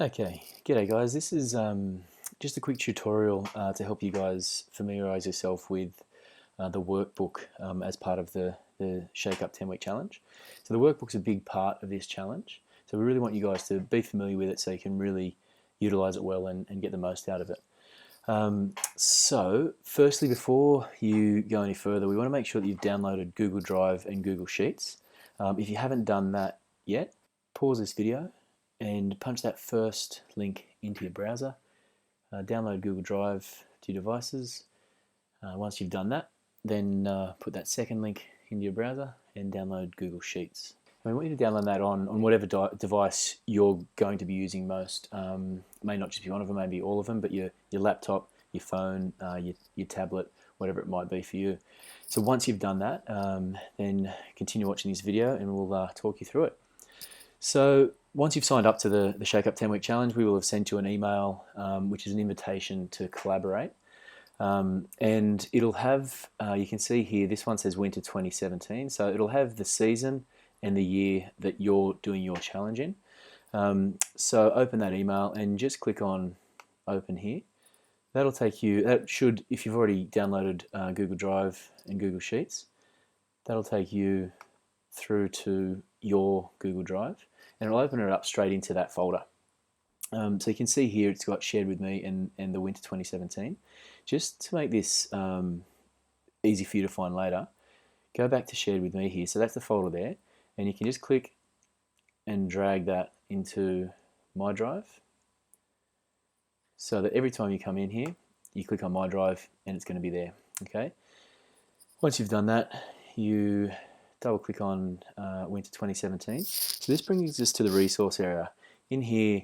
Okay, g'day guys. This is just a quick tutorial to help you guys familiarize yourself with the workbook as part of the Shake Up 10-week challenge. So the workbook's a big part of this challenge. So we really want you guys to be familiar with it so you can really utilize it well and get the most out of it. So firstly, before you go any further, we want to make sure that you've downloaded Google Drive and Google Sheets. If you haven't done that yet, pause this video and punch that first link into your browser. Download Google Drive to your devices. Once you've done that, then put that second link into your browser and download Google Sheets. I want you to download that on whatever device you're going to be using most. May not just be one of them, maybe all of them, but your laptop, your phone, your tablet, whatever it might be for you. So once you've done that, then continue watching this video and we'll talk you through it. So once you've signed up to the Shake Up 10-week challenge, we will have sent you an email, which is an invitation to collaborate. And it'll have, you can see here, this one says Winter 2017. So it'll have the season and the year that you're doing your challenge in. So open that email and just click on Open here. That'll take you, that should, if you've already downloaded Google Drive and Google Sheets, that'll take you through to your Google Drive. And it'll open it up straight into that folder. So you can see here it's got Shared With Me and the Winter 2017. Just to make this easy for you to find later, go back to Shared With Me here. So that's the folder there. And you can just click and drag that into My Drive. So that every time you come in here, you click on My Drive and it's going to be there. Okay. Once you've done that, you double click on Winter 2017. So this brings us to the resource area. In here,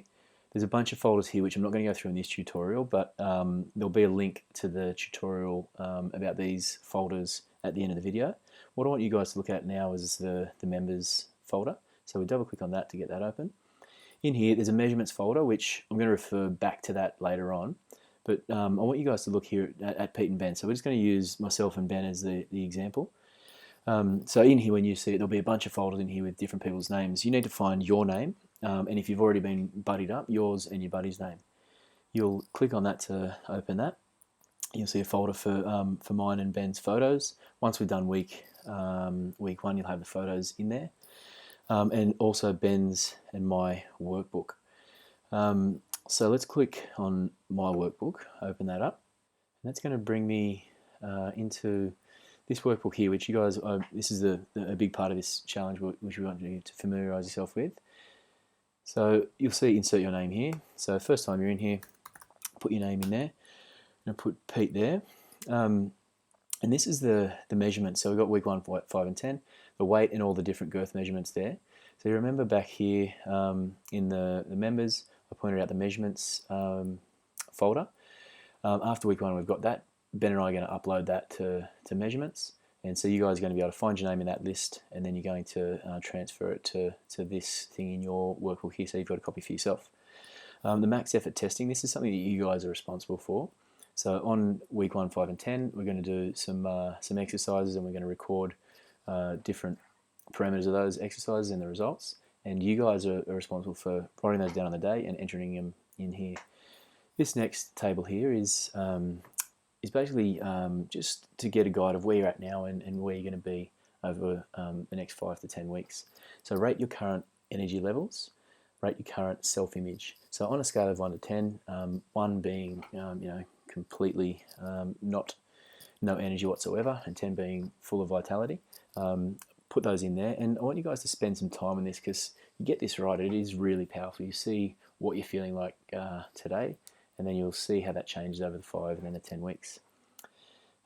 there's a bunch of folders here which I'm not going to go through in this tutorial, but there'll be a link to the tutorial about these folders at the end of the video. What I want you guys to look at now is the members folder. So we double click on that to get that open. In here, there's a measurements folder, which I'm going to refer back to that later on. But I want you guys to look here at Pete and Ben. So we're just going to use myself and Ben as the example. So in here, when you see it, there'll be a bunch of folders in here with different people's names. You need to find your name, and if you've already been buddied up, yours and your buddy's name. You'll click on that to open that. You'll see a folder for mine and Ben's photos. Once we've done week one, you'll have the photos in there, and also Ben's and my workbook. So let's click on my workbook, open that up, and that's going to bring me into this workbook here, which you guys, this is a big part of this challenge, which we want you to familiarize yourself with. So you'll see insert your name here. So first time you're in here, put your name in there, and put Pete there. And this is the measurement. So we've got week 1, 5 and 10, the weight and all the different girth measurements there. So you remember back here in the members, I pointed out the measurements folder. After week 1, we've got that. Ben and I are going to upload that to measurements, and so you guys are going to be able to find your name in that list, and then you're going to transfer it to this thing in your workbook here, so you've got a copy for yourself. The max effort testing, this is something that you guys are responsible for. So on week 1, 5 and 10, we're going to do some exercises, and we're going to record different parameters of those exercises and the results, and you guys are responsible for writing those down on the day and entering them in here. This next table here is basically just to get a guide of where you're at now and where you're going to be over the next 5 to 10 weeks. So rate your current energy levels, rate your current self-image. So on a scale of 1 to 10, 1 being completely no energy whatsoever, and 10 being full of vitality. Put those in there, and I want you guys to spend some time on this, because you get this right, it is really powerful. You see what you're feeling like today, and then you'll see how that changes over the 5 and then the 10 weeks.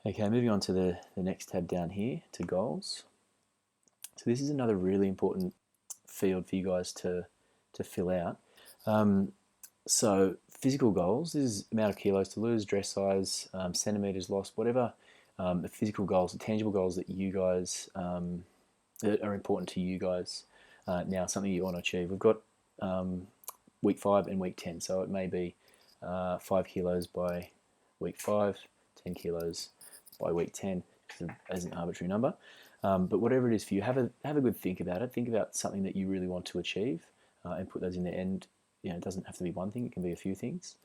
Okay, moving on to the next tab down here, to goals. So this is another really important field for you guys to fill out. So physical goals, this is amount of kilos to lose, dress size, centimeters lost, whatever the physical goals, the tangible goals that you guys, that are important to you guys now, something you want to achieve. We've got week 5 and week 10, so it may be 5 kilos by week 5, 10 kilos by week 10 as an arbitrary number. But whatever it is for you, have a good think about it. Think about something that you really want to achieve and put those in there. And it doesn't have to be one thing, it can be a few things.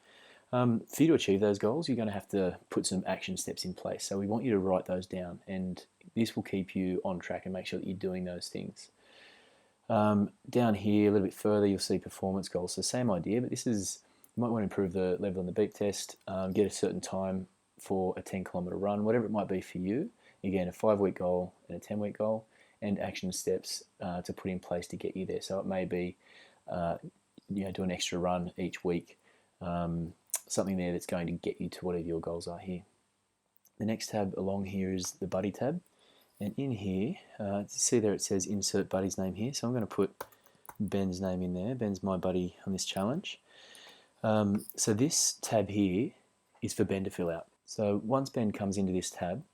For you to achieve those goals, you're going to have to put some action steps in place. So we want you to write those down, and this will keep you on track and make sure that you're doing those things. Down here, a little bit further, you'll see performance goals. So same idea, but this is, you might want to improve the level on the beep test, get a certain time for a 10-kilometre run, whatever it might be for you. Again, a 5-week goal and a 10-week goal, and action steps to put in place to get you there. So it may be, do an extra run each week, something there that's going to get you to whatever your goals are here. The next tab along here is the buddy tab, and in here, see there it says insert buddy's name here, so I'm going to put Ben's name in there. Ben's my buddy on this challenge. So this tab here is for Ben to fill out. So once Ben comes into this tab,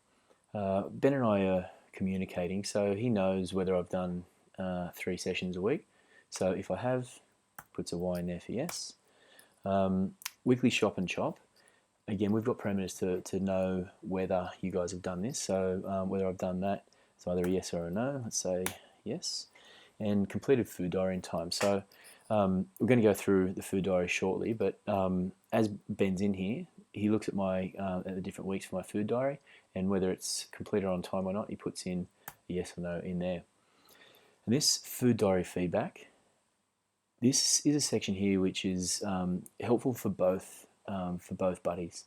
Ben and I are communicating, so he knows whether I've done 3 sessions a week. So if I have, puts a Y in there for yes. Weekly shop and chop. Again, we've got parameters to know whether you guys have done this. So whether I've done that, it's either a yes or a no. Let's say yes. And completed food diary in time. So we're going to go through the food diary shortly, but as Ben's in here, he looks at my at the different weeks for my food diary, and whether it's completed on time or not, he puts in a yes or no in there. And this food diary feedback, this is a section here which is helpful for both buddies.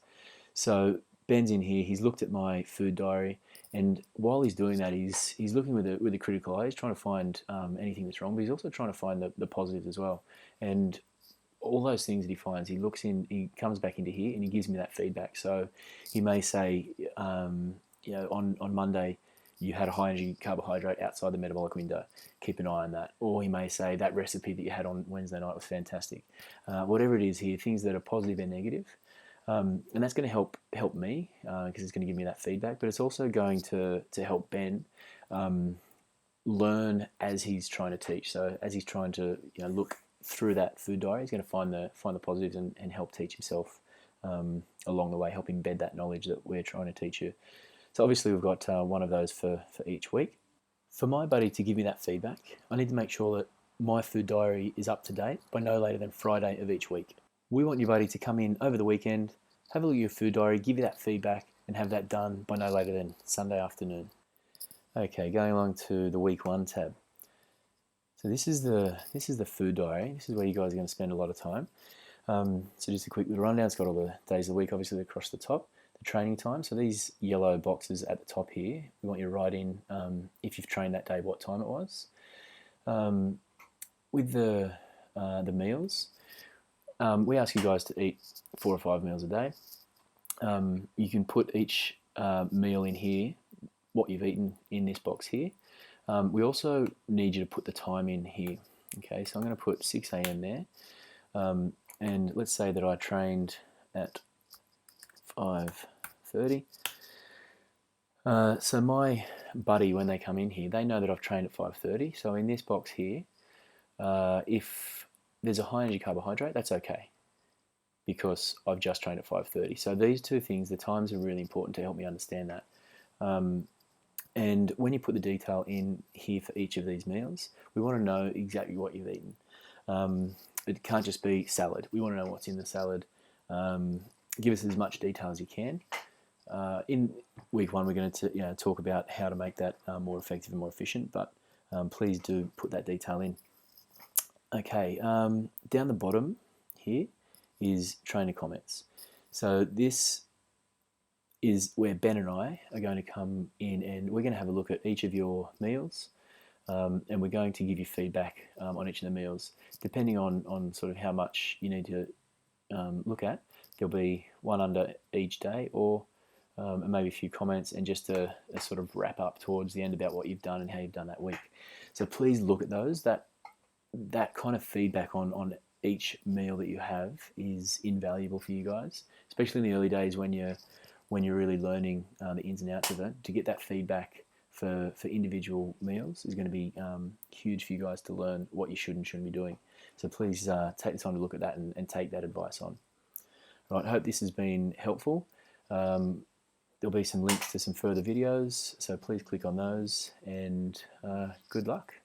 So Ben's in here, he's looked at my food diary, and while he's doing that, he's looking with a critical eye. He's trying to find anything that's wrong, but he's also trying to find the positives as well. And all those things that he finds, he comes back into here and he gives me that feedback. So he may say, on Monday, you had a high energy carbohydrate outside the metabolic window. Keep an eye on that. Or he may say that recipe that you had on Wednesday night was fantastic. Whatever it is here, things that are positive and negative. And that's going to help me because it's going to give me that feedback. But it's also going to help Ben learn as he's trying to teach. So as he's trying to look through that food diary, he's going to find the positives and help teach himself along the way, help embed that knowledge that we're trying to teach you. So obviously we've got one of those for each week. For my buddy to give me that feedback, I need to make sure that my food diary is up to date by no later than Friday of each week. We want your buddy to come in over the weekend, have a look at your food diary, give you that feedback, and have that done by no later than Sunday afternoon. Okay, going along to the week 1 tab. So this is the food diary. This is where you guys are going to spend a lot of time. So just a quick little rundown. It's got all the days of the week, obviously, across the top. The training time. So these yellow boxes at the top here, we want you to write in if you've trained that day, what time it was. With the meals, we ask you guys to eat 4 or 5 meals a day. You can put each meal in here, what you've eaten in this box here. We also need you to put the time in here. Okay, so I'm going to put 6 a.m. there. And let's say that I trained at 5:30. So my buddy, when they come in here, they know that I've trained at 5:30. So in this box here, if there's a high energy carbohydrate, that's okay, because I've just trained at 5:30. So these two things, the times are really important to help me understand that. And when you put the detail in here for each of these meals, we want to know exactly what you've eaten. It can't just be salad. We want to know what's in the salad. Give us as much detail as you can. In week 1, we're going to talk about how to make that more effective and more efficient, but please do put that detail in. Okay, down the bottom here is trainer comments. So this is where Ben and I are going to come in, and we're going to have a look at each of your meals, and we're going to give you feedback on each of the meals. Depending on sort of how much you need to look at, there'll be one under each day, or maybe a few comments, and just a sort of wrap up towards the end about what you've done and how you've done that week. So please look at those. That kind of feedback on each meal that you have is invaluable for you guys, especially in the early days when you're really learning the ins and outs of it. To get that feedback for individual meals is going to be huge for you guys to learn what you should and shouldn't be doing. So please take the time to look at that and take that advice on. Right, I hope this has been helpful. There'll be some links to some further videos, so please click on those, and good luck.